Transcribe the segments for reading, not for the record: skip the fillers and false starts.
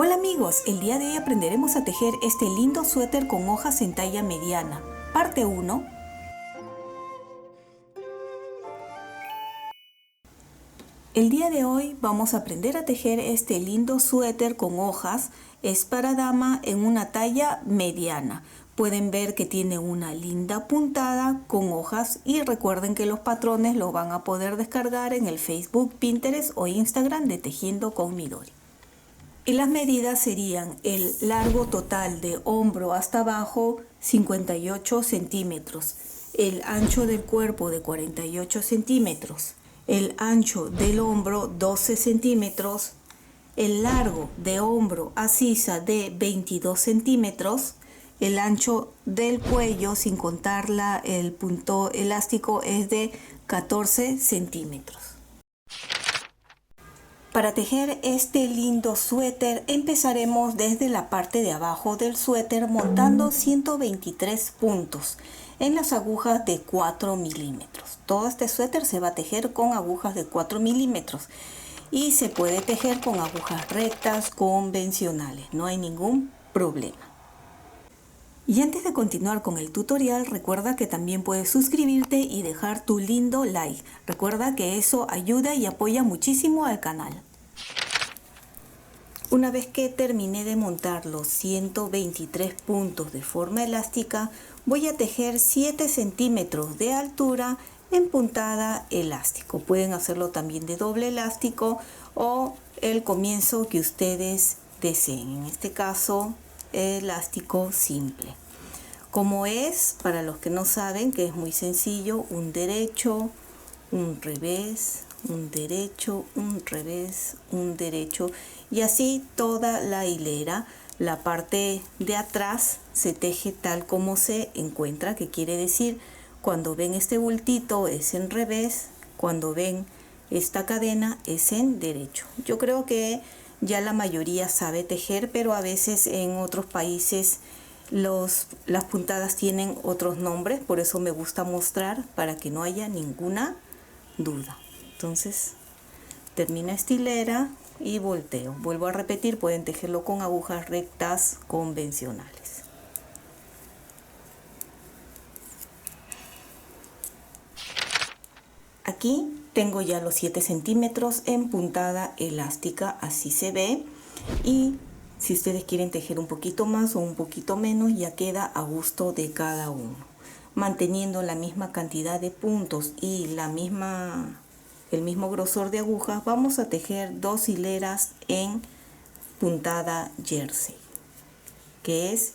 Hola amigos, el día de hoy aprenderemos a tejer este lindo suéter con hojas en talla mediana. Parte 1. El día de hoy vamos a aprender a tejer este lindo suéter con hojas. Es para dama en una talla mediana. Pueden ver que tiene una linda puntada con hojas y recuerden que los patrones los van a poder descargar en el Facebook, Pinterest o Instagram de Tejiendo con Midori. Y las medidas serían el largo total de hombro hasta abajo 58 centímetros, el ancho del cuerpo de 48 centímetros, el ancho del hombro 12 centímetros, el largo de hombro a sisa de 22 centímetros, el ancho del cuello sin contar el punto elástico es de 14 centímetros. Para tejer este lindo suéter empezaremos desde la parte de abajo del suéter montando 123 puntos en las agujas de 4 milímetros. Todo este suéter se va a tejer con agujas de 4 milímetros y se puede tejer con agujas rectas convencionales, no hay ningún problema. Y antes de continuar con el tutorial, recuerda que también puedes suscribirte y dejar tu lindo like. Recuerda que eso ayuda y apoya muchísimo al canal. Una vez que terminé de montar los 123 puntos de forma elástica, voy a tejer 7 centímetros de altura en puntada elástico. Pueden hacerlo también de doble elástico o el comienzo que ustedes deseen. En este caso, elástico simple. Como es, para los que no saben, que es muy sencillo, un derecho, un revés, un derecho, un revés, un derecho y así toda la hilera. La parte de atrás se teje tal como se encuentra, que quiere decir cuando ven este bultito es en revés, cuando ven esta cadena es en derecho. Yo creo que ya la mayoría sabe tejer, pero a veces en otros países las puntadas tienen otros nombres, por eso me gusta mostrar para que no haya ninguna duda. Entonces termina esta hilera y volteo. Vuelvo a repetir, pueden tejerlo con agujas rectas convencionales. Aquí tengo ya los 7 centímetros en puntada elástica, así se ve, y si ustedes quieren tejer un poquito más o un poquito menos, ya queda a gusto de cada uno. Manteniendo la misma cantidad de puntos y el mismo grosor de agujas, vamos a tejer 2 hileras en puntada jersey, que es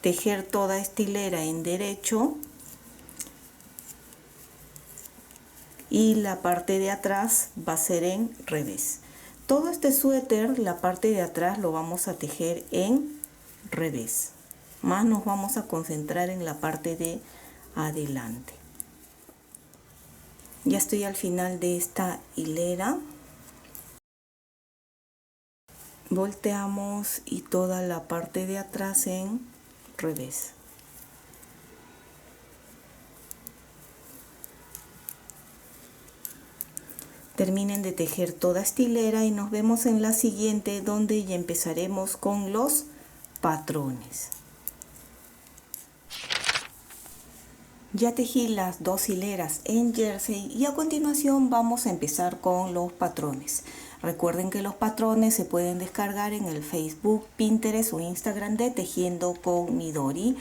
tejer toda esta hilera en derecho y la parte de atrás va a ser en revés. Todo este suéter, la parte de atrás lo vamos a tejer en revés, más nos vamos a concentrar en la parte de adelante. Ya estoy al final de esta hilera. Volteamos y toda la parte de atrás en revés. Terminen de tejer toda esta hilera y nos vemos en la siguiente, donde ya empezaremos con los patrones. Ya tejí las 2 hileras en jersey y a continuación vamos a empezar con los patrones. Recuerden que los patrones se pueden descargar en el Facebook, Pinterest o Instagram de Tejiendo con Midori.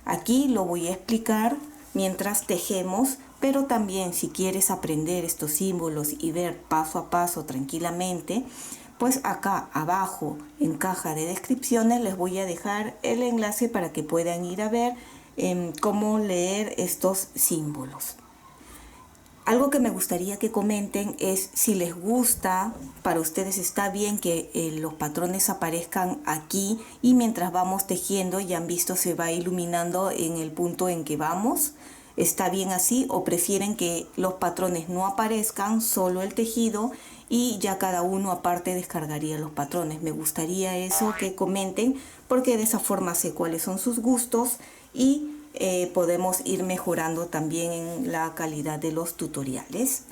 Aquí lo voy a explicar mientras tejemos, pero también si quieres aprender estos símbolos y ver paso a paso tranquilamente, pues acá abajo en caja de descripciones les voy a dejar el enlace para que puedan ir a ver cómo leer estos símbolos. Algo que me gustaría que comenten es si les gusta, para ustedes está bien que los patrones aparezcan aquí y mientras vamos tejiendo, ya han visto, se va iluminando en el punto en que vamos. ¿Está bien así o prefieren que los patrones no aparezcan, solo el tejido y ya cada uno aparte descargaría los patrones? Me gustaría eso que comenten porque de esa forma sé cuáles son sus gustos y podemos ir mejorando también en la calidad de los tutoriales.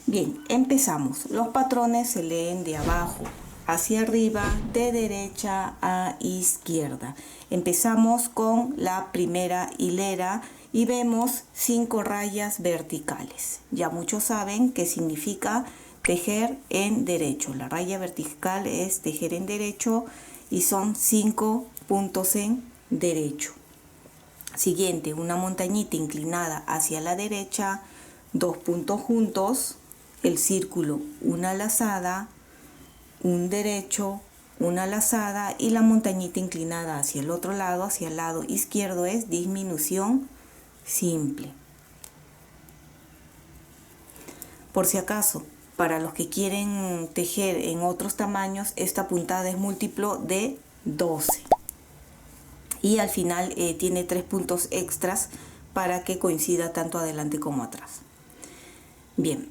Bien, empezamos. Los patrones se leen de abajo hacia arriba, de derecha a izquierda. Empezamos con la primera hilera y vemos 5 rayas verticales. Ya muchos saben qué significa tejer en derecho. La raya vertical es tejer en derecho y son 5 puntos en derecho. Siguiente, una montañita inclinada hacia la derecha, 2 puntos juntos, el círculo, una lazada, un derecho, una lazada y la montañita inclinada hacia el otro lado, hacia el lado izquierdo, es disminución simple. Por si acaso, para los que quieren tejer en otros tamaños, esta puntada es múltiplo de 12. Y al final tiene 3 puntos extras para que coincida tanto adelante como atrás. Bien,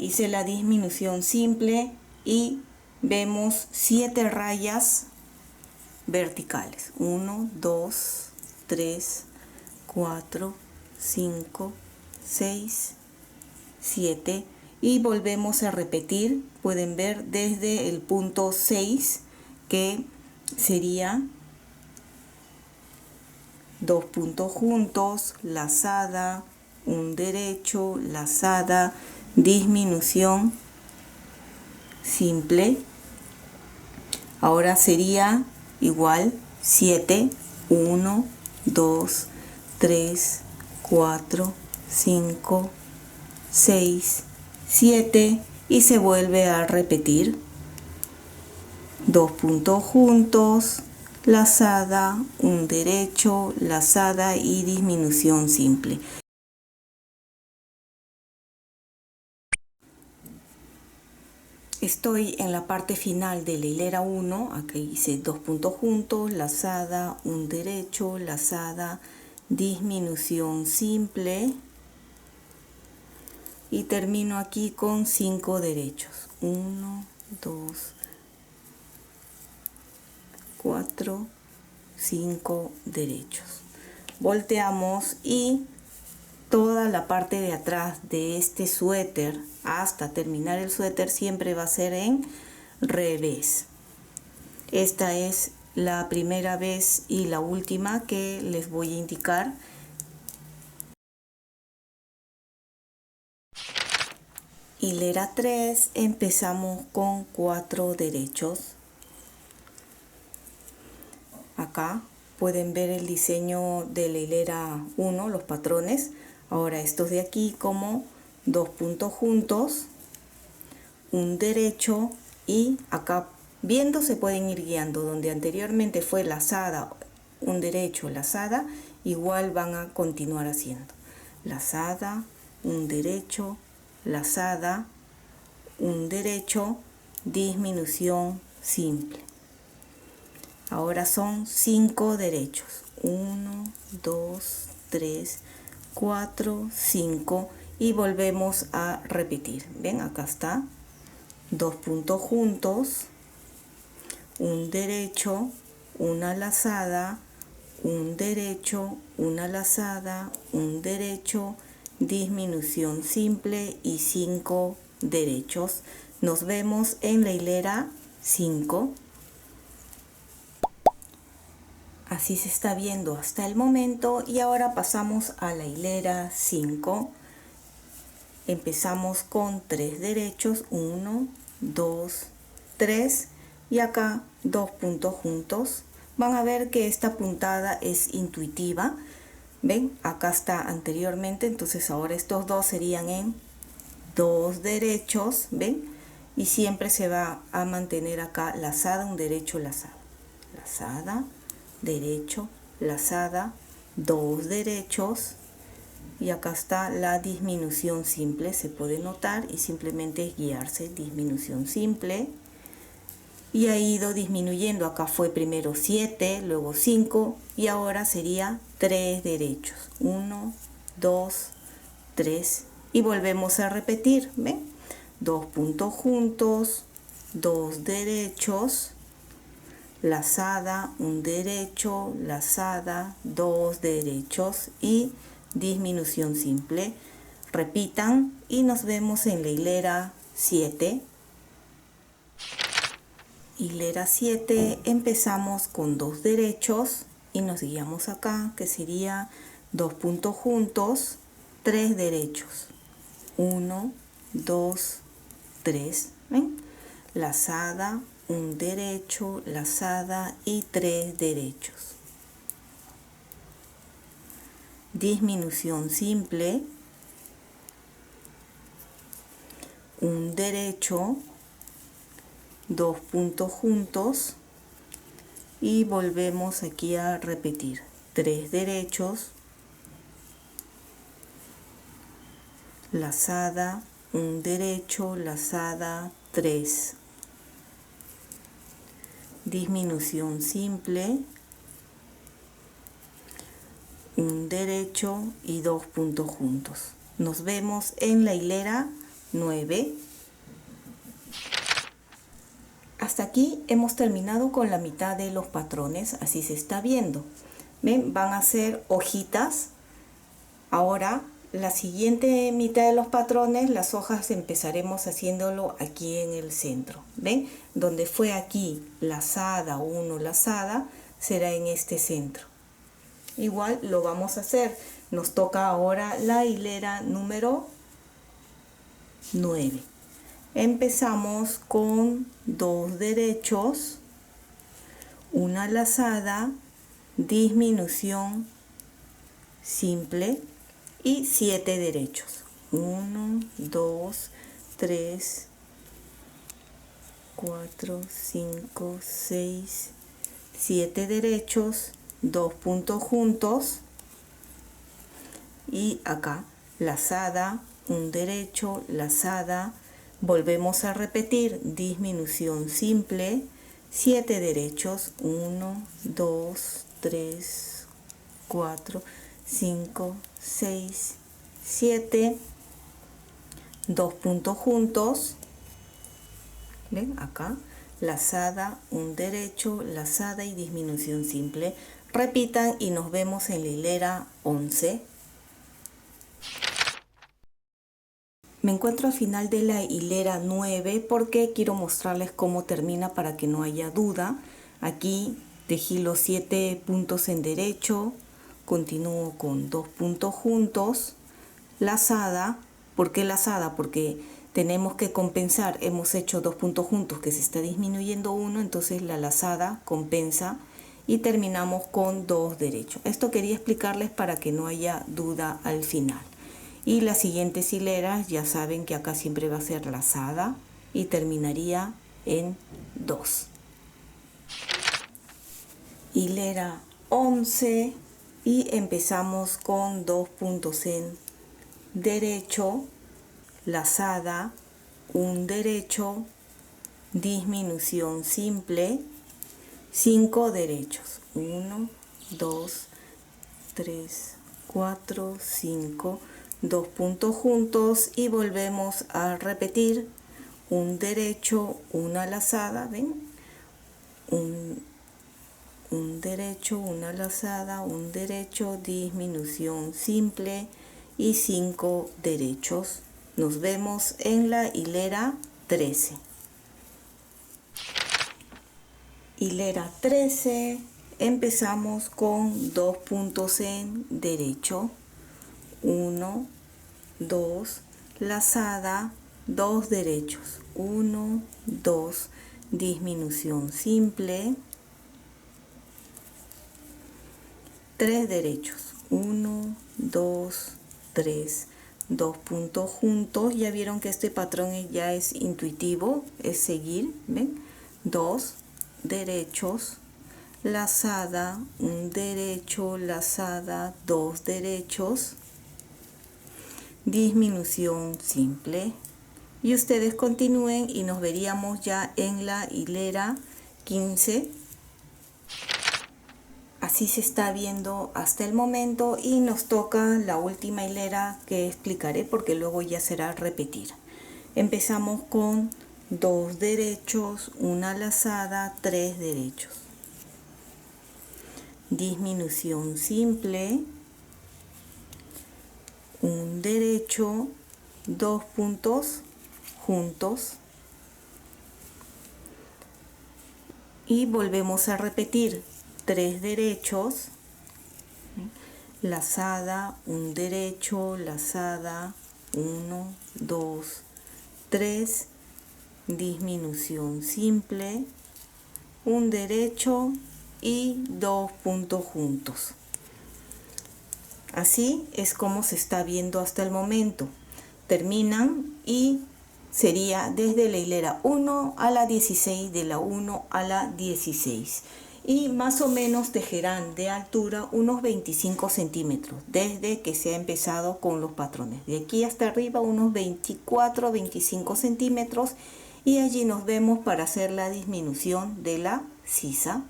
hice la disminución simple y vemos 7 rayas verticales. 1, 2, 3, 4, 5, 6, 7. Y volvemos a repetir. Pueden ver desde el punto 6 que sería 2 puntos juntos, lazada, un derecho, lazada, disminución simple. Ahora sería igual 7, 1, 2, 3, 4, 5, 6, 7 y se vuelve a repetir. 2 puntos juntos, lazada, un derecho, lazada y disminución simple. Estoy en la parte final de la hilera 1, aquí hice 2 puntos juntos, lazada, un derecho, lazada, disminución simple y termino aquí con 5 derechos. 1, 2, 4, 5 derechos. Volteamos y toda la parte de atrás de este suéter hasta terminar el suéter siempre va a ser en revés. Esta es la primera vez y la última que les voy a indicar. Hilera 3, empezamos con 4 derechos. Acá pueden ver el diseño de la hilera 1, los patrones. Ahora estos de aquí como 2 puntos juntos, un derecho y acá viendo se pueden ir guiando. Donde anteriormente fue lazada, un derecho, lazada, igual van a continuar haciendo. Lazada, un derecho, lazada, un derecho, disminución simple. Ahora son 5 derechos. 1, 2, 3, 4, 5 y volvemos a repetir. Ven, acá está. 2 puntos juntos, un derecho, una lazada, un derecho, una lazada, un derecho, disminución simple y 5 derechos. Nos vemos en la hilera 5. Así se está viendo hasta el momento y ahora pasamos a la hilera 5. Empezamos con 3 derechos, 1, 2, 3 y acá 2 puntos juntos. Van a ver que esta puntada es intuitiva. Ven, acá está anteriormente, entonces ahora estos dos serían en 2 derechos, ven, y siempre se va a mantener acá lazada, un derecho, lazada, lazada, derecho, lazada, 2 derechos y acá está la disminución simple, se puede notar y simplemente es guiarse, disminución simple y ha ido disminuyendo. Acá fue primero 7, luego 5 y ahora sería 3 derechos, 1, 2, 3 y volvemos a repetir, ¿ven? 2 puntos juntos, 2 derechos, lazada, un derecho, lazada, 2 derechos y disminución simple. Repitan y nos vemos en la hilera 7. Hilera 7, empezamos con 2 derechos y nos guiamos acá, que sería 2 puntos juntos, 3 derechos. 1, 2, 3. ¿Ven? Lazada, un derecho, lazada y 3 derechos. Disminución simple, un derecho, 2 puntos juntos y volvemos aquí a repetir 3 derechos, lazada, un derecho, lazada, 3. Disminución simple, un derecho y 2 puntos juntos. Nos vemos en la hilera 9. Hasta aquí hemos terminado con la mitad de los patrones, así se está viendo. ¿Ven? Van a ser hojitas. Ahora la siguiente mitad de los patrones, las hojas empezaremos haciéndolo aquí en el centro. ¿Ven? Donde fue aquí lazada 1, lazada, será en este centro. Igual lo vamos a hacer. Nos toca ahora la hilera número 9. Empezamos con 2 derechos, una lazada, disminución simple y 7 derechos. 1, 2, 3, 4, 5, 6, 7 derechos, 2 puntos juntos y acá lazada, un derecho, lazada, volvemos a repetir disminución simple, 7 derechos, 1, 2, 3, 4, 5, 6, 7, 2 puntos juntos, ven acá, lazada, un derecho, lazada y disminución simple. Repitan y nos vemos en la hilera 11. Me encuentro al final de la hilera 9 porque quiero mostrarles cómo termina para que no haya duda. Aquí tejí los 7 puntos en derecho, continúo con 2 puntos juntos, lazada. ¿Por qué lazada? Porque tenemos que compensar, hemos hecho 2 puntos juntos que se está disminuyendo uno, entonces la lazada compensa y terminamos con 2 derechos. Esto quería explicarles para que no haya duda al final. Y las siguientes hileras ya saben que acá siempre va a ser lazada y terminaría en 2. Hilera 11 y empezamos con 2 puntos en derecho, lazada, un derecho, disminución simple, 5 derechos. 1, 2, 3, 4, 5, 2 puntos juntos y volvemos a repetir un derecho, una lazada, ¿ven? Un derecho, una lazada, un derecho, disminución simple y 5 derechos. Nos vemos en la hilera 13. Hilera 13, empezamos con 2 puntos en derecho, 1, 2, lazada, 2 derechos, 1, 2, disminución simple, 3 derechos, 1, 2, 3, 2 puntos juntos. Ya vieron que este patrón ya es intuitivo, es seguir, ¿ven? 2 derechos, lazada, un derecho, lazada, 2 derechos, disminución simple. Y ustedes continúen y nos veríamos ya en la hilera 15. Así se está viendo hasta el momento y nos toca la última hilera que explicaré porque luego ya será repetir. Empezamos con 2 derechos, una lazada, 3 derechos. Disminución simple, un derecho, 2 puntos juntos, y volvemos a repetir 3 derechos, lazada, un derecho, lazada, 1, 2, 3, disminución simple, un derecho y 2 puntos juntos. Así es como se está viendo hasta el momento. Terminan y sería desde la hilera 1 a la 16, de la 1 a la 16. Y más o menos tejerán de altura unos 25 centímetros desde que se ha empezado con los patrones. De aquí hasta arriba unos 24, 25 centímetros. Y allí nos vemos para hacer la disminución de la sisa.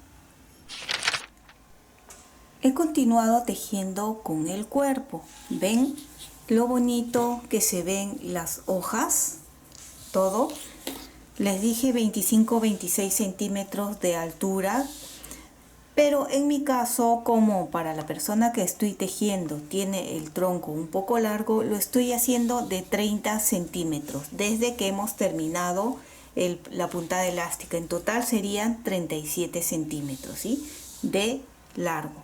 He continuado tejiendo con el cuerpo. ¿Ven lo bonito que se ven las hojas? Todo. Les dije 25-26 centímetros de altura. Pero en mi caso, como para la persona que estoy tejiendo tiene el tronco un poco largo, lo estoy haciendo de 30 centímetros desde que hemos terminado la puntada elástica. En total serían 37 centímetros, ¿sí?, de largo.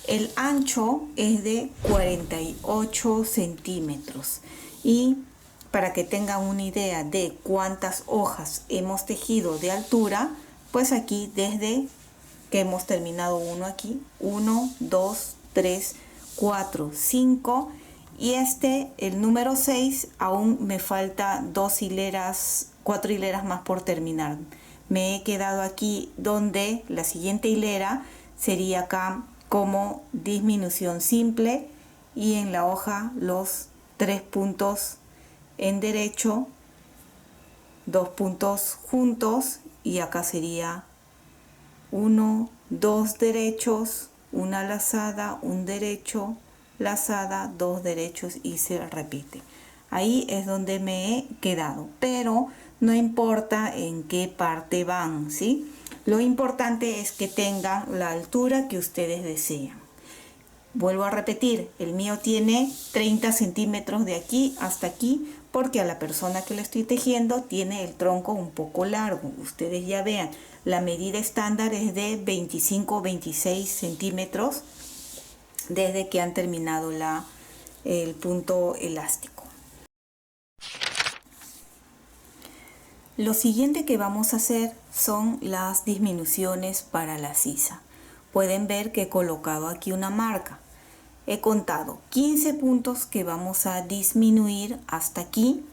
El ancho es de 48 centímetros. Y para que tengan una idea de cuántas hojas hemos tejido de altura, pues aquí desde que hemos terminado uno aquí, 1, 2, 3, 4, 5, y el número 6, aún me falta 4 hileras más por terminar. Me he quedado aquí donde la siguiente hilera sería acá como disminución simple, y en la hoja los 3 puntos en derecho, 2 puntos juntos, y acá sería 1, 2 derechos, una lazada, un derecho, lazada, 2 derechos, y se repite. Ahí es donde me he quedado, pero no importa en qué parte van, ¿sí? Lo importante es que tengan la altura que ustedes desean. Vuelvo a repetir, el mío tiene 30 centímetros de aquí hasta aquí, porque a la persona que le estoy tejiendo tiene el tronco un poco largo. Ustedes ya vean, la medida estándar es de 25-26 centímetros desde que han terminado el punto elástico. Lo siguiente que vamos a hacer son las disminuciones para la sisa. Pueden ver que he colocado aquí una marca. He contado 15 puntos que vamos a disminuir hasta aquí.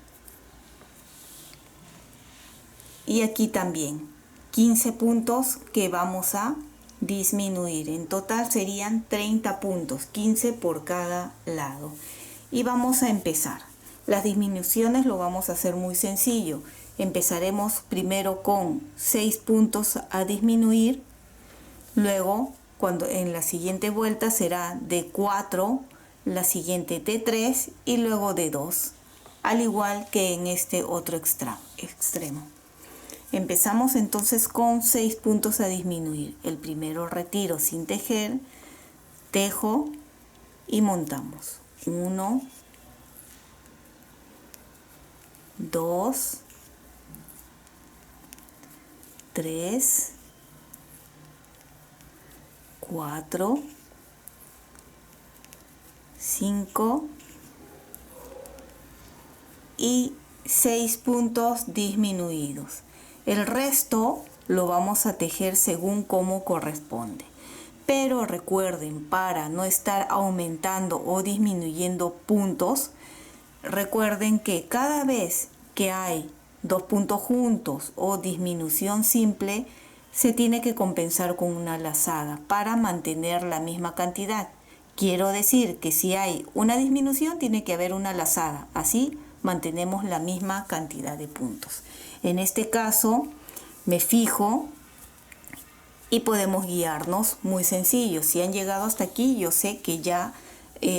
Y aquí también 15 puntos que vamos a disminuir. En total serían 30 puntos, 15 por cada lado. Y vamos a empezar. Las disminuciones lo vamos a hacer muy sencillo. Empezaremos primero con 6 puntos a disminuir. Luego, en la siguiente vuelta será de 4, la siguiente de 3 y luego de 2. Al igual que en este otro extremo. Empezamos entonces con 6 puntos a disminuir. El primero retiro sin tejer, tejo y montamos. 1, 2, 3, 4, 5 y 6 puntos disminuidos. El resto lo vamos a tejer según cómo corresponde. Pero recuerden, para no estar aumentando o disminuyendo puntos, recuerden que cada vez que hay 2 puntos juntos o disminución simple, se tiene que compensar con una lazada para mantener la misma cantidad. Quiero decir que si hay una disminución, tiene que haber una lazada. Así mantenemos la misma cantidad de puntos. En este caso, me fijo y podemos guiarnos muy sencillo. Si han llegado hasta aquí, yo sé que ya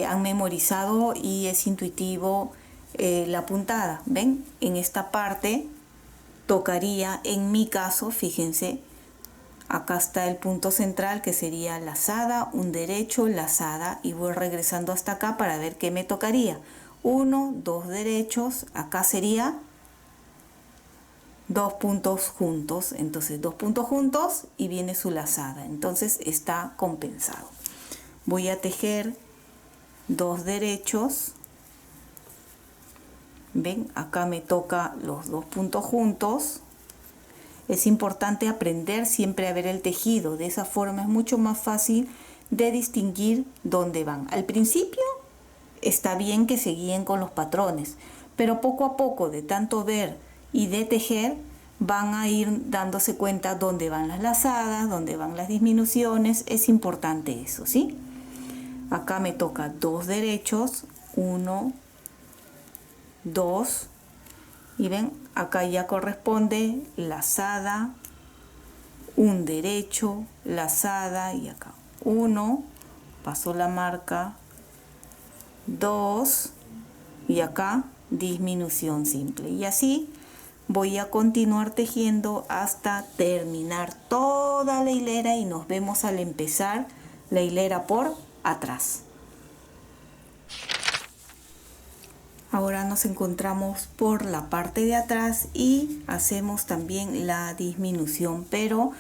han memorizado y es intuitivo la puntada. ¿Ven? En esta parte tocaría, en mi caso, fíjense, acá está el punto central que sería lazada, un derecho, lazada, y voy regresando hasta acá para ver qué me tocaría. 1, 2 derechos, acá sería 2 puntos juntos, entonces 2 puntos juntos y viene su lazada, entonces está compensado. Voy a tejer 2 derechos, ven, acá me toca los 2 puntos juntos. Es importante aprender siempre a ver el tejido, de esa forma es mucho más fácil de distinguir dónde van. Al principio está bien que se guíen con los patrones, pero poco a poco, de tanto ver y de tejer, van a ir dándose cuenta dónde van las lazadas, dónde van las disminuciones. Es importante eso, ¿sí? Acá me toca 2 derechos, 1, 2, y ven, acá ya corresponde lazada, un derecho, lazada, y acá 1, paso la marca, 2, y acá disminución simple, y así voy a continuar tejiendo hasta terminar toda la hilera y nos vemos al empezar la hilera por atrás. Ahora nos encontramos por la parte de atrás y hacemos también la disminución, pero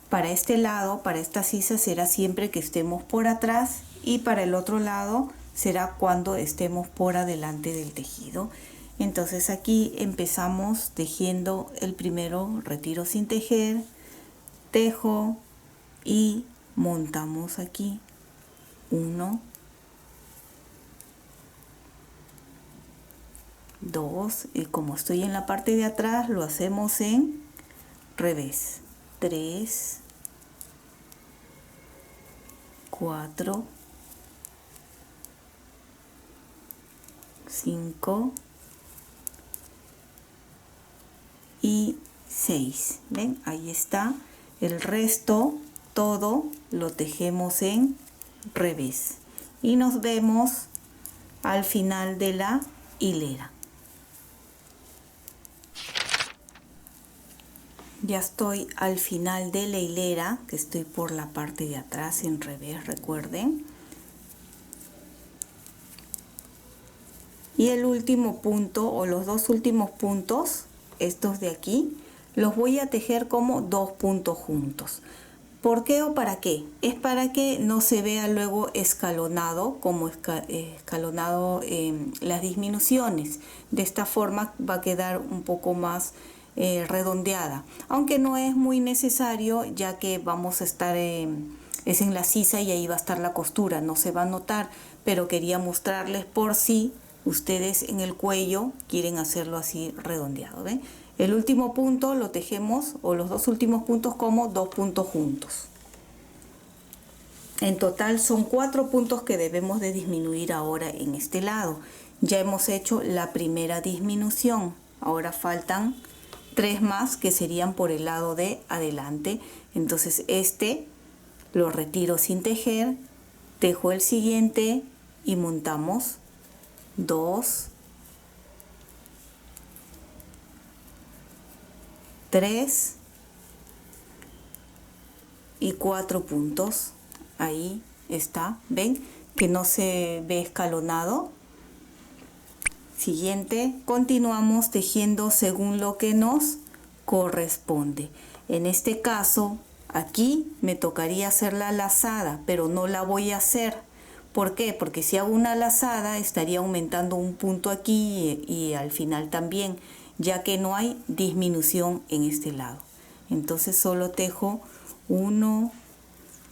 para este lado, para esta sisa, será siempre que estemos por atrás, y para el otro lado será cuando estemos por adelante del tejido. Entonces aquí empezamos tejiendo el primero, retiro sin tejer, tejo y montamos aquí 1, 2, y como estoy en la parte de atrás lo hacemos en revés, 3, 4, 5 y 6. ¿Ven? Ahí está. El resto todo lo tejemos en revés y nos vemos al final de la hilera. Ya estoy al final de la hilera, que estoy por la parte de atrás en revés, recuerden. Y el último punto, o los 2 últimos puntos, estos de aquí, los voy a tejer como 2 puntos juntos. ¿Por qué o para qué? Es para que no se vea luego escalonado, como escalonado las disminuciones. De esta forma va a quedar un poco más redondeada, aunque no es muy necesario, ya que vamos a estar es en la sisa y ahí va a estar la costura, no se va a notar, pero quería mostrarles por si ustedes en el cuello quieren hacerlo así redondeado. ¿Ven? El último punto lo tejemos, o los 2 últimos puntos, como 2 puntos juntos. En total son 4 puntos que debemos de disminuir ahora en este lado. Ya hemos hecho la primera disminución, ahora faltan 3 más que serían por el lado de adelante. Entonces este lo retiro sin tejer, tejo el siguiente y montamos 2, 3 y 4 puntos. Ahí está, ven que no se ve escalonado. Siguiente, continuamos tejiendo según lo que nos corresponde. En este caso, aquí me tocaría hacer la lazada, pero no la voy a hacer. ¿Por qué? Porque si hago una lazada estaría aumentando un punto aquí y al final también, ya que no hay disminución en este lado. Entonces solo tejo 1,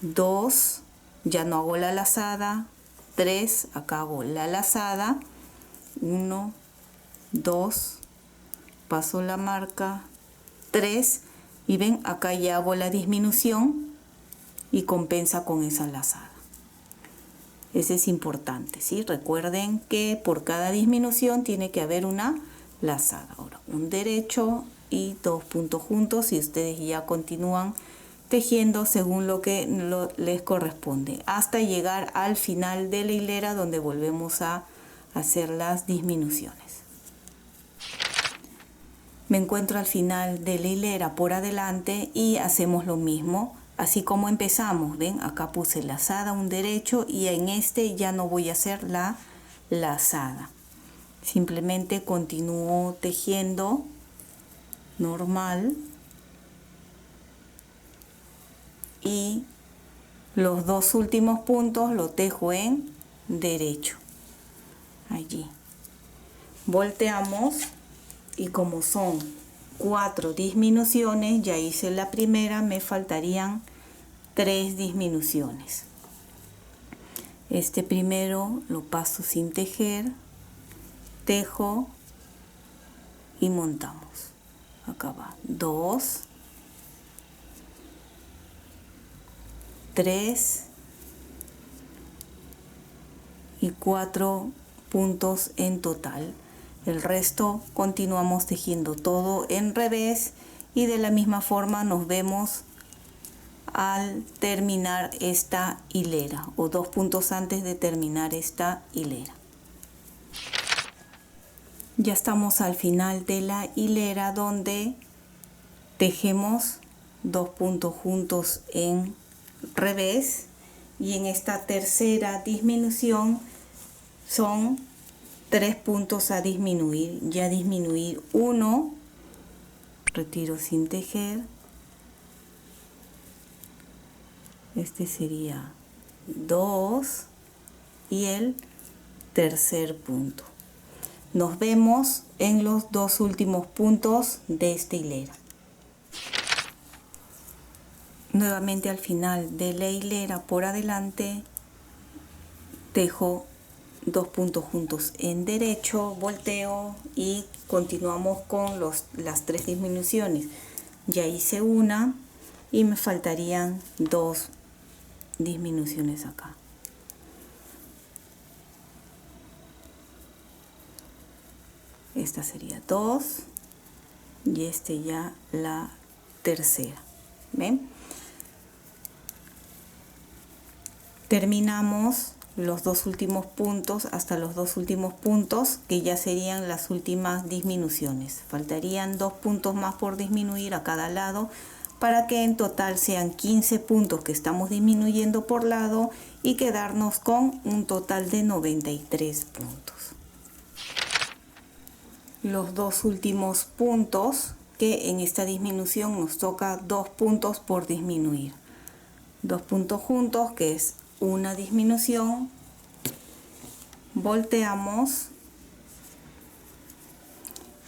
2, ya no hago la lazada, 3, acá hago la lazada, 1, 2, paso la marca, 3, y ven, acá ya hago la disminución y compensa con esa lazada. Ese es importante, ¿sí? Recuerden que por cada disminución tiene que haber una lazada. Ahora, un derecho y 2 puntos juntos, y ustedes ya continúan tejiendo según lo que les corresponde, hasta llegar al final de la hilera, donde volvemos a hacer las disminuciones. Me encuentro al final de la hilera por adelante y hacemos lo mismo, así como empezamos. Ven, acá puse lazada, un derecho, y en este ya no voy a hacer la lazada. Simplemente continúo tejiendo normal y los dos últimos puntos lo tejo en derecho. Allí volteamos y como son 4 disminuciones, ya hice la primera, me faltarían 3 disminuciones. Este primero lo paso sin tejer, tejo y montamos. Acá va 2, 3 y 4 puntos en total. El resto continuamos tejiendo todo en revés y de la misma forma nos vemos al terminar esta hilera o 2 puntos antes de terminar esta hilera. Ya estamos al final de la hilera donde tejemos 2 puntos juntos en revés y en esta tercera disminución son 3 puntos a disminuir. Ya disminuí 1, retiro sin tejer, este sería 2 y el tercer punto. Nos vemos en los 2 últimos puntos de esta hilera. Nuevamente al final de la hilera por adelante tejo 2 puntos juntos en derecho, volteo y continuamos con las 3 disminuciones. Ya hice una y me faltarían 2 disminuciones acá. Esta sería 2 y este ya la tercera. ¿Ven? Terminamos los 2 últimos puntos hasta los 2 últimos puntos que ya serían las últimas disminuciones. Faltarían 2 puntos más por disminuir a cada lado para que en total sean 15 puntos que estamos disminuyendo por lado y quedarnos con un total de 93 puntos. Los 2 últimos puntos que en esta disminución nos toca 2 puntos por disminuir. 2 puntos juntos que es una disminución, volteamos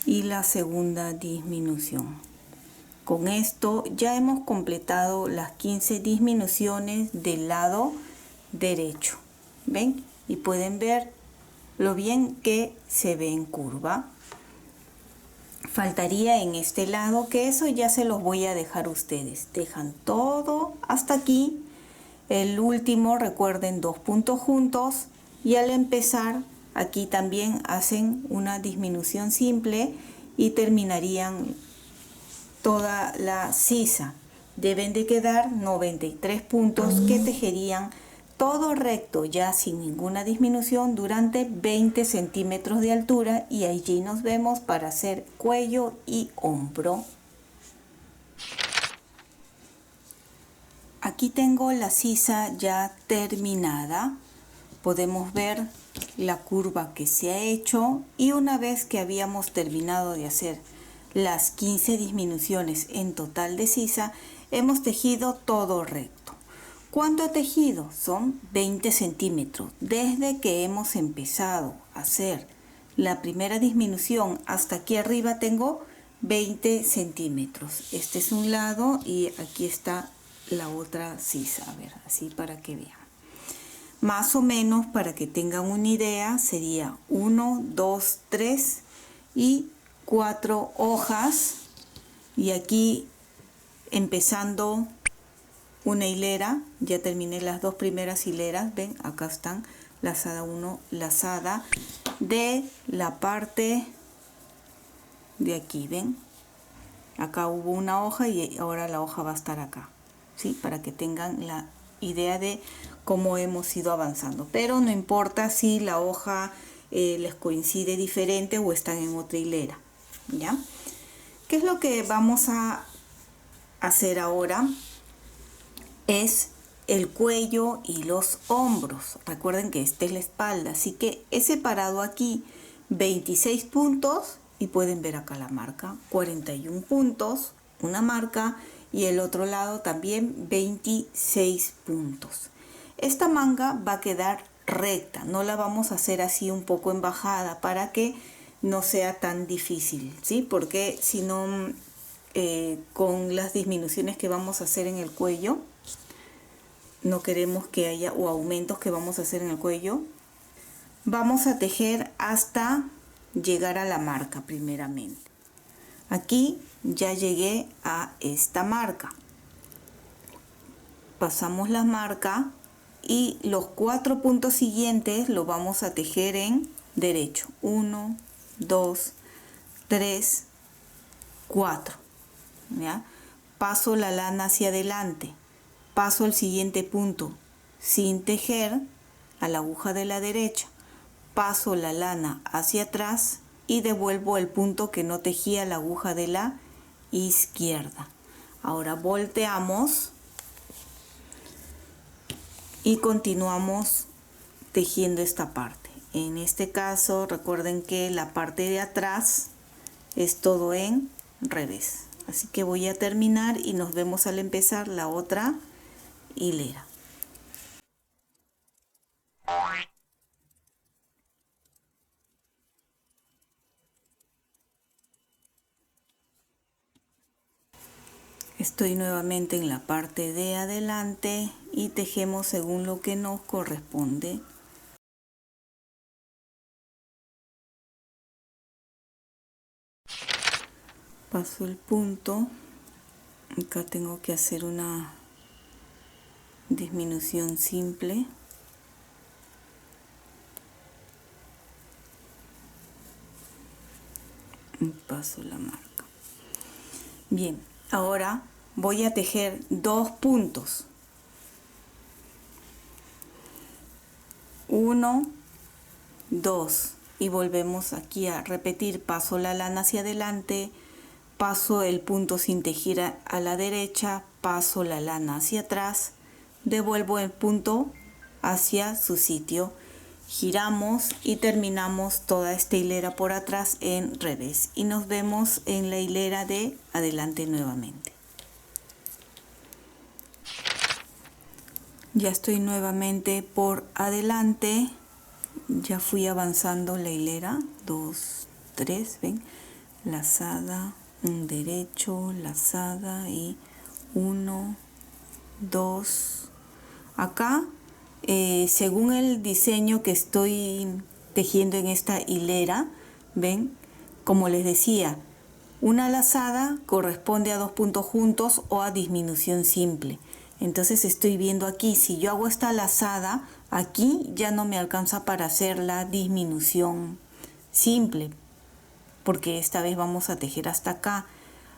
y la segunda disminución. Con esto ya hemos completado las 15 disminuciones del lado derecho. ¿Ven? Y pueden ver lo bien que se ve en curva. Faltaría en este lado, que eso ya se los voy a dejar a ustedes. Dejan todo hasta aquí. El último, recuerden, 2 puntos juntos y al empezar aquí también hacen una disminución simple y terminarían toda la sisa. Deben de quedar 93 puntos que tejerían todo recto ya sin ninguna disminución durante 20 centímetros de altura y allí nos vemos para hacer cuello y hombro. Aquí tengo la sisa ya terminada. Podemos ver la curva que se ha hecho y una vez que habíamos terminado de hacer las 15 disminuciones en total de sisa, hemos tejido todo recto. ¿Cuánto he tejido? Son 20 centímetros. Desde que hemos empezado a hacer la primera disminución hasta aquí arriba tengo 20 centímetros. Este es un lado y aquí está la otra sisa. A ver, así para que vean. Más o menos para que tengan una idea sería 1, 2, 3 y 4 hojas. Y aquí empezando una hilera, ya terminé las 2 primeras hileras, ven, acá están, lazada 1, lazada de la parte de aquí, ven, acá hubo una hoja y ahora la hoja va a estar acá, ¿sí? Para que tengan la idea de cómo hemos ido avanzando, pero no importa si la hoja les coincide diferente o están en otra hilera, ¿ya? ¿Qué es lo que vamos a hacer ahora? Es el cuello y los hombros. Recuerden que esta es la espalda, así que he separado aquí 26 puntos y pueden ver acá la marca, 41 puntos, una marca, y el otro lado también 26 puntos. Esta manga va a quedar recta, no la vamos a hacer así un poco en bajada para que no sea tan difícil, ¿sí? Porque si no, con las disminuciones que vamos a hacer en el cuello, no queremos que haya, o aumentos que vamos a hacer en el cuello, vamos a tejer hasta llegar a la marca primeramente. Aquí ya llegué a esta marca. Pasamos la marca y los 4 puntos siguientes los vamos a tejer en derecho. 1, 2, 3, 4. ¿Ya? Paso la lana hacia adelante. Paso el siguiente punto sin tejer a la aguja de la derecha. Paso la lana hacia atrás y devuelvo el punto que no tejía la aguja de la izquierda. Ahora volteamos y continuamos tejiendo esta parte. En este caso recuerden que la parte de atrás es todo en revés. Así que voy a terminar y nos vemos al empezar la otra hilera. Estoy nuevamente en la parte de adelante y tejemos según lo que nos corresponde. Paso el punto. Acá tengo que hacer una disminución simple. Y paso la marca. Bien, ahora voy a tejer 2 puntos. 1, 2 y volvemos aquí a repetir. Paso la lana hacia adelante, paso el punto sin tejer a la derecha, paso la lana hacia atrás, devuelvo el punto hacia su sitio, giramos y terminamos toda esta hilera por atrás en revés y nos vemos en la hilera de adelante nuevamente. Ya estoy nuevamente por adelante, ya fui avanzando la hilera, 2, 3, ven, lazada, un derecho, lazada y 1, 2. Acá, según el diseño que estoy tejiendo en esta hilera, ven, como les decía, una lazada corresponde a 2 puntos juntos o a disminución simple. Entonces estoy viendo aquí, si yo hago esta lazada, aquí ya no me alcanza para hacer la disminución simple, porque esta vez vamos a tejer hasta acá.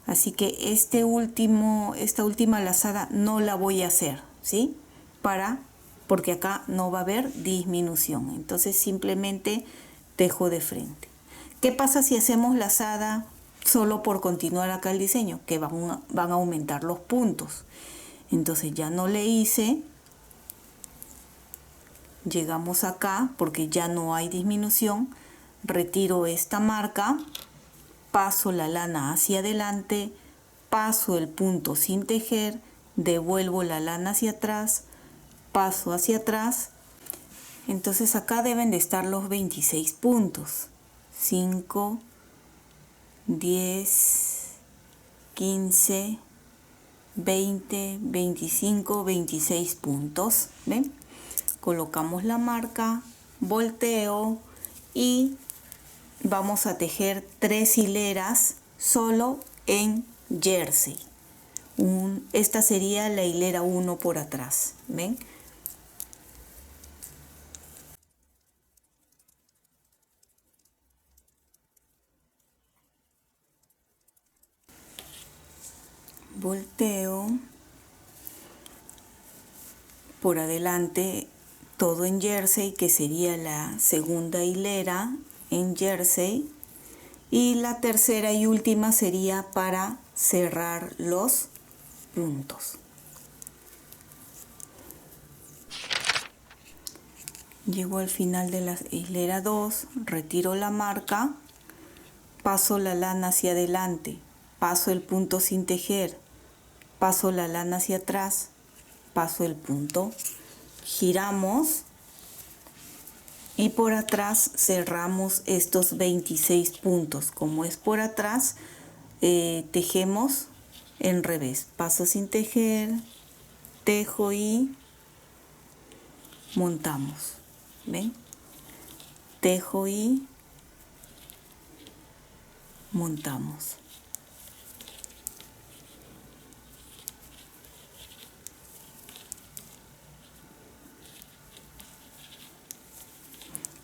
Así que esta última lazada no la voy a hacer, ¿sí? Porque acá no va a haber disminución. Entonces simplemente tejo de frente. ¿Qué pasa si hacemos lazada solo por continuar acá el diseño? Que van a aumentar los puntos. Entonces ya no le hice. Llegamos acá porque ya no hay disminución. Retiro esta marca. Paso la lana hacia adelante. Paso el punto sin tejer. Devuelvo la lana hacia atrás. Paso hacia atrás. Entonces acá deben de estar los 26 puntos. 5, 10, 15, 20, 25, 26 puntos. ¿Ven? Colocamos la marca, volteo y vamos a tejer 3 hileras solo en jersey. Esta sería la hilera 1 por atrás. ¿Ven? Volteo por adelante todo en jersey, que sería la segunda hilera en jersey, y la tercera y última sería para cerrar los puntos. Llego al final de la hilera 2, retiro la marca, paso la lana hacia adelante, paso el punto sin tejer, paso la lana hacia atrás, paso el punto, giramos y por atrás cerramos estos 26 puntos. Como es por atrás, tejemos en revés, paso sin tejer, tejo y montamos. ¿Ven? Tejo y montamos.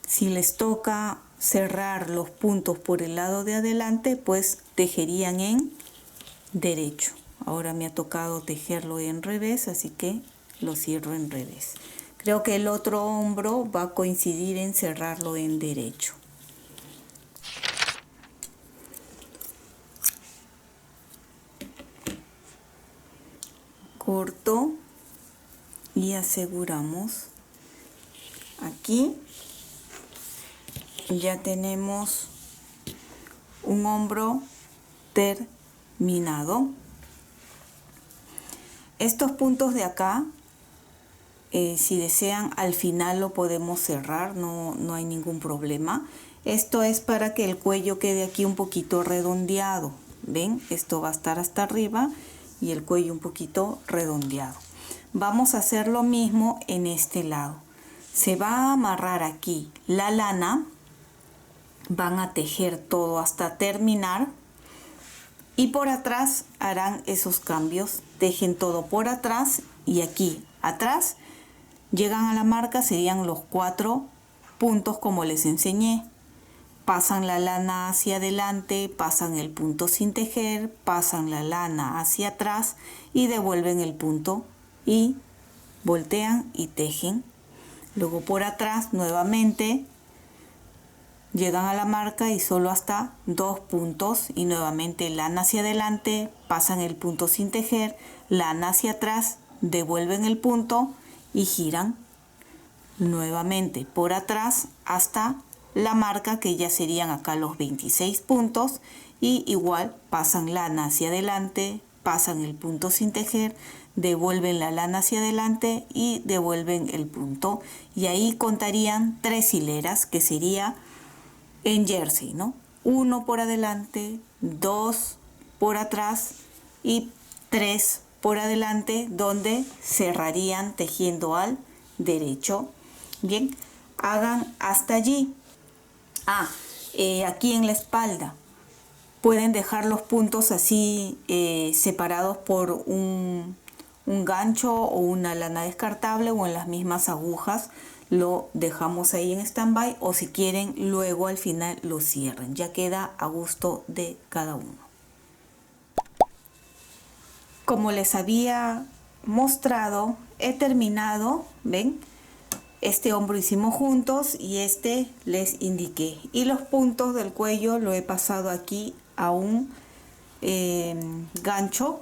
Si les toca cerrar los puntos por el lado de adelante, pues tejerían en derecho. Ahora me ha tocado tejerlo en revés, así que lo cierro en revés. Creo que el otro hombro va a coincidir en cerrarlo en derecho. Corto y aseguramos. Aquí ya tenemos un hombro terminado. Estos puntos de acá, si desean, al final lo podemos cerrar, no hay ningún problema. Esto es para que el cuello quede aquí un poquito redondeado. ¿Ven? Esto va a estar hasta arriba y el cuello un poquito redondeado. Vamos a hacer lo mismo en este lado. Se va a amarrar aquí la lana, van a tejer todo hasta terminar y por atrás harán esos cambios. Tejen todo por atrás y aquí atrás llegan a la marca, serían los 4 puntos como les enseñé. Pasan la lana hacia adelante, pasan el punto sin tejer, pasan la lana hacia atrás y devuelven el punto y voltean y tejen. Luego por atrás nuevamente llegan a la marca y solo hasta 2 puntos y nuevamente lana hacia adelante, pasan el punto sin tejer, lana hacia atrás, devuelven el punto y giran nuevamente por atrás hasta la marca, que ya serían acá los 26 puntos, y igual pasan lana hacia adelante, pasan el punto sin tejer, devuelven la lana hacia adelante y devuelven el punto, y ahí contarían 3 hileras, que sería en jersey, ¿no? 1 por adelante, 2 por atrás y 3 por adelante, donde cerrarían tejiendo al derecho. Bien, hagan hasta allí. Aquí en la espalda pueden dejar los puntos así separados por un gancho o una lana descartable, o en las mismas agujas lo dejamos ahí en stand-by, o si quieren luego al final lo cierren, ya queda a gusto de cada uno. Como les había mostrado, he terminado, ven, este hombro hicimos juntos y este les indiqué, y los puntos del cuello lo he pasado aquí a un gancho.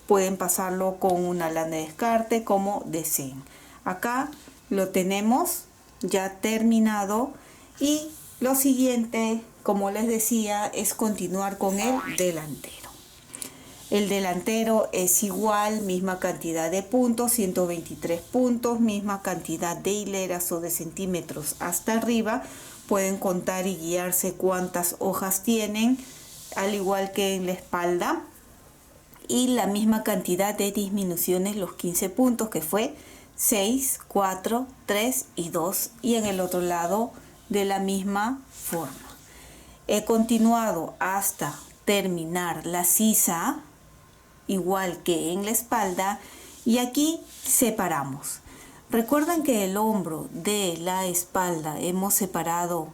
Pueden pasarlo con una lana de descarte como deseen. Acá lo tenemos ya terminado y lo siguiente, como les decía, es continuar con el delantero. El delantero es igual, misma cantidad de puntos, 123 puntos, misma cantidad de hileras o de centímetros hasta arriba. Pueden contar y guiarse cuántas hojas tienen, al igual que en la espalda. Y la misma cantidad de disminuciones, los 15 puntos, que fue 6, 4, 3 y 2. Y en el otro lado de la misma forma. He continuado hasta terminar la sisa, igual que en la espalda, y aquí separamos. Recuerdan que el hombro de la espalda hemos separado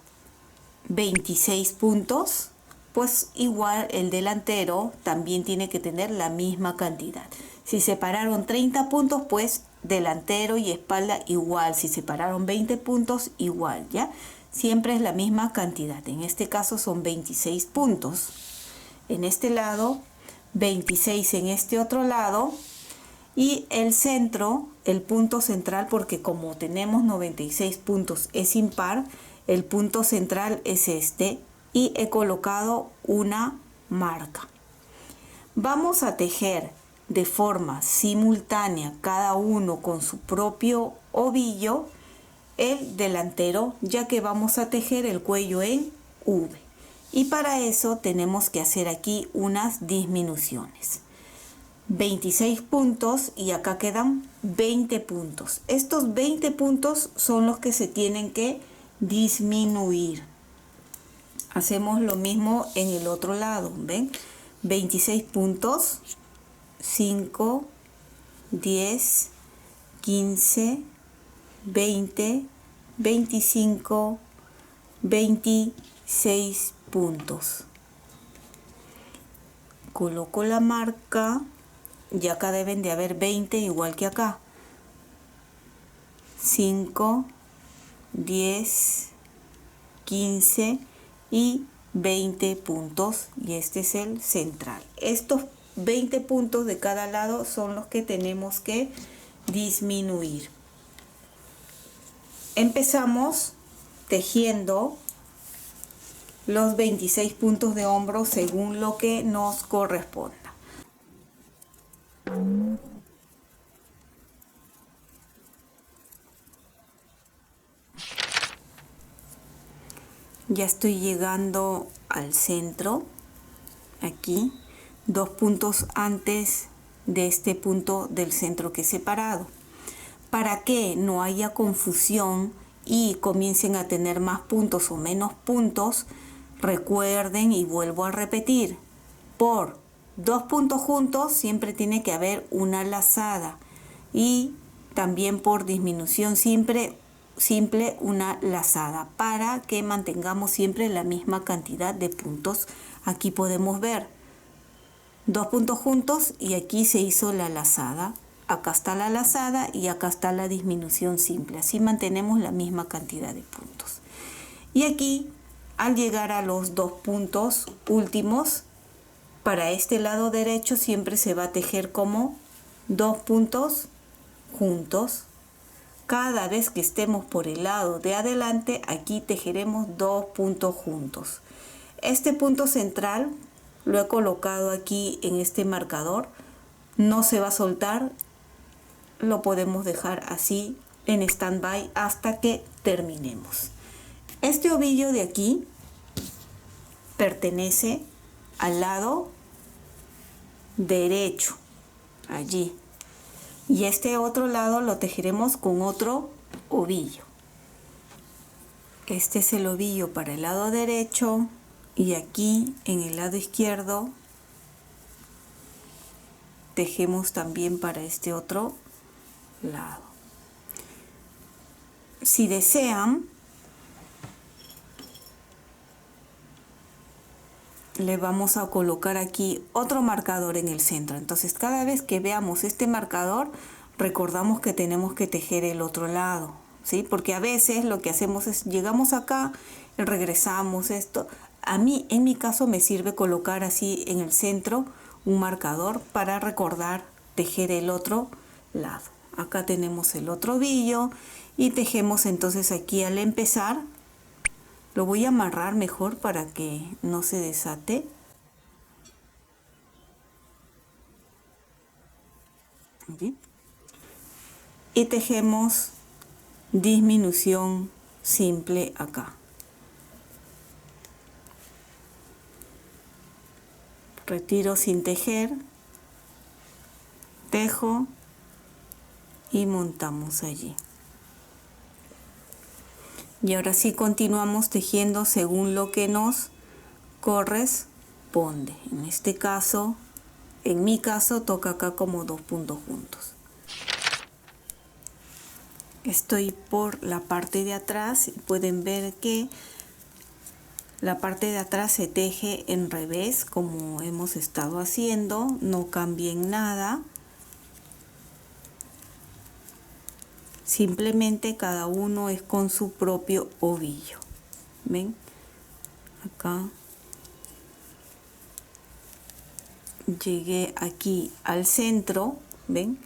26 puntos, pues igual el delantero también tiene que tener la misma cantidad. Si separaron 30 puntos, pues delantero y espalda igual. Si separaron 20 puntos, igual, ¿ya? Siempre es la misma cantidad. En este caso son 26 puntos en este lado, 26 en este otro lado, y el centro, el punto central, porque como tenemos 96 puntos es impar, el punto central es este, y he colocado una marca. Vamos a tejer de forma simultánea, cada uno con su propio ovillo, el delantero, ya que vamos a tejer el cuello en V. Y para eso tenemos que hacer aquí unas disminuciones. 26 puntos y acá quedan 20 puntos. Estos 20 puntos son los que se tienen que disminuir. Hacemos lo mismo en el otro lado, ¿ven? 26 puntos, 5, 10, 15, 20, 25, 26 puntos. Coloco la marca y acá deben de haber 20 igual que acá. 5, 10, 15 y 20 puntos, y este es el central. Estos 20 puntos de cada lado son los que tenemos que disminuir. Empezamos tejiendo los 26 puntos de hombro según lo que nos corresponda. Ya estoy llegando al centro, aquí, 2 puntos antes de este punto del centro que he separado. Para que no haya confusión y comiencen a tener más puntos o menos puntos, recuerden y vuelvo a repetir, por 2 puntos juntos siempre tiene que haber una lazada, y también por disminución simple una lazada, para que mantengamos siempre la misma cantidad de puntos. Aquí podemos ver 2 puntos juntos y aquí se hizo la lazada. Acá está la lazada y acá está la disminución simple. Así mantenemos la misma cantidad de puntos. Y aquí, al llegar a los 2 puntos últimos, para este lado derecho siempre se va a tejer como 2 puntos juntos. Cada vez que estemos por el lado de adelante, aquí tejeremos 2 puntos juntos. Este punto central lo he colocado aquí en este marcador. No se va a soltar. Lo podemos dejar así en stand-by hasta que terminemos. Este ovillo de aquí pertenece al lado derecho, allí. Y este otro lado lo tejeremos con otro ovillo. Este es el ovillo para el lado derecho, y aquí en el lado izquierdo tejemos también para este otro lado. Si desean, le vamos a colocar aquí otro marcador en el centro. Entonces, cada vez que veamos este marcador, recordamos que tenemos que tejer el otro lado, ¿sí? Porque a veces lo que hacemos es, llegamos acá, regresamos esto. A mí, en mi caso, me sirve colocar así en el centro un marcador para recordar tejer el otro lado. Acá tenemos el otro ovillo y tejemos entonces aquí al empezar. Lo voy a amarrar mejor para que no se desate. ¿Sí? Y tejemos disminución simple acá. Retiro sin tejer, tejo y montamos allí. Y ahora sí continuamos tejiendo según lo que nos corresponde. En este caso, en mi caso, toca acá como 2 puntos juntos. Estoy por la parte de atrás y pueden ver que la parte de atrás se teje en revés como hemos estado haciendo. No cambien nada. Simplemente cada uno es con su propio ovillo. ¿Ven? Acá. Llegué aquí al centro. ¿Ven?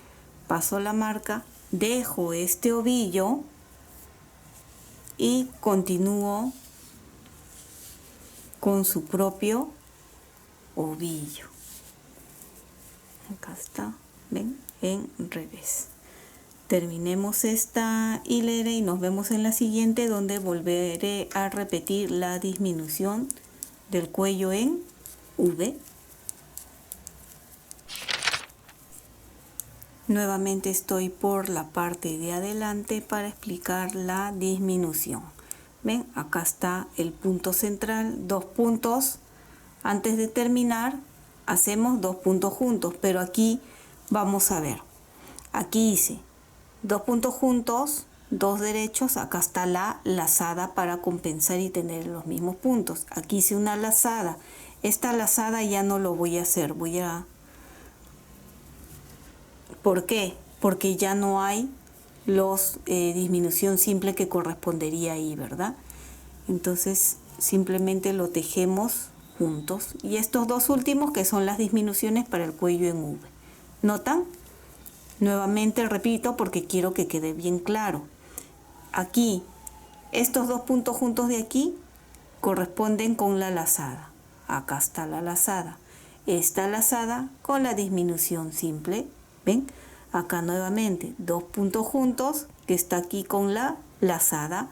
Paso la marca. Dejo este ovillo. Y continúo con su propio ovillo. Acá está, ven, en revés. Terminemos esta hilera y nos vemos en la siguiente, donde volveré a repetir la disminución del cuello en V. Nuevamente estoy por la parte de adelante para explicar la disminución. Ven, acá está el punto central, 2 puntos. Antes de terminar hacemos 2 puntos juntos, pero aquí vamos a ver. Aquí hice 2 puntos juntos, 2 derechos, acá está la lazada para compensar y tener los mismos puntos. Aquí hice una lazada. Esta lazada ya no lo voy a hacer, ¿por qué? Porque ya no hay los disminución simple que correspondería ahí, ¿verdad? Entonces simplemente lo tejemos juntos. Y estos dos últimos que son las disminuciones para el cuello en V. ¿Notan? Nuevamente repito porque quiero que quede bien claro. Aquí, estos 2 puntos juntos de aquí corresponden con la lazada. Acá está la lazada. Esta lazada con la disminución simple. ¿Ven? Acá nuevamente 2 puntos juntos que está aquí con la lazada.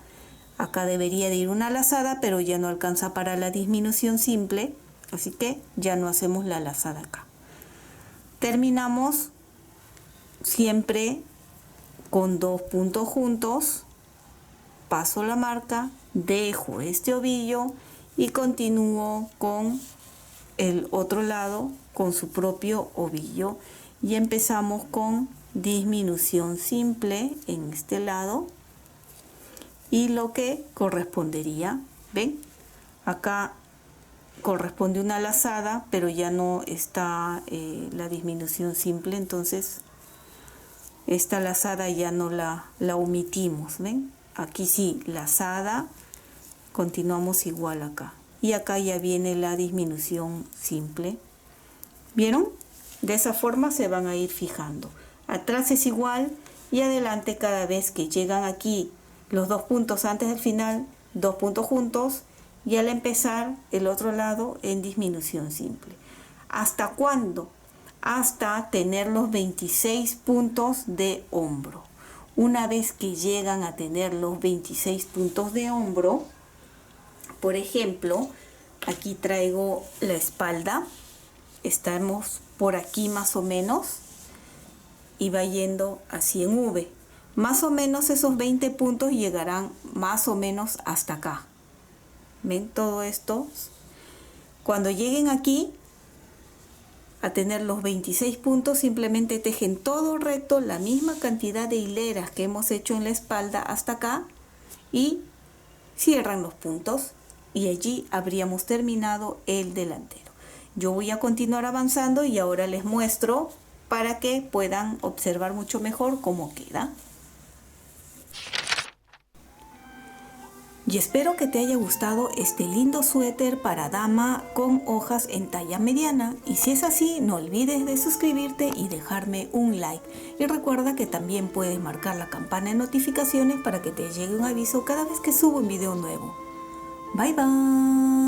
Acá debería de ir una lazada, pero ya no alcanza para la disminución simple. Así que ya no hacemos la lazada acá. Terminamos siempre con 2 puntos juntos. Paso la marca, dejo este ovillo y continúo con el otro lado con su propio ovillo. Y empezamos con disminución simple en este lado y lo que correspondería, ¿ven? Acá corresponde una lazada, pero ya no está la disminución simple, entonces esta lazada ya no la omitimos, ¿ven? Aquí sí, lazada, continuamos igual acá. Y acá ya viene la disminución simple. ¿Vieron? De esa forma se van a ir fijando. Atrás es igual y adelante cada vez que llegan aquí los 2 puntos antes del final, 2 puntos juntos y al empezar el otro lado en disminución simple. ¿Hasta cuándo? Hasta tener los 26 puntos de hombro. Una vez que llegan a tener los 26 puntos de hombro, por ejemplo, aquí traigo la espalda. Estamos por aquí más o menos y va yendo así en V. Más o menos esos 20 puntos llegarán más o menos hasta acá. ¿Ven todo esto? Cuando lleguen aquí a tener los 26 puntos, simplemente tejen todo recto, la misma cantidad de hileras que hemos hecho en la espalda hasta acá y cierran los puntos y allí habríamos terminado el delantero. Yo voy a continuar avanzando y ahora les muestro para que puedan observar mucho mejor cómo queda. Y espero que te haya gustado este lindo suéter para dama con hojas en talla mediana. Y si es así, no olvides de suscribirte y dejarme un like. Y recuerda que también puedes marcar la campana de notificaciones para que te llegue un aviso cada vez que subo un video nuevo. Bye bye.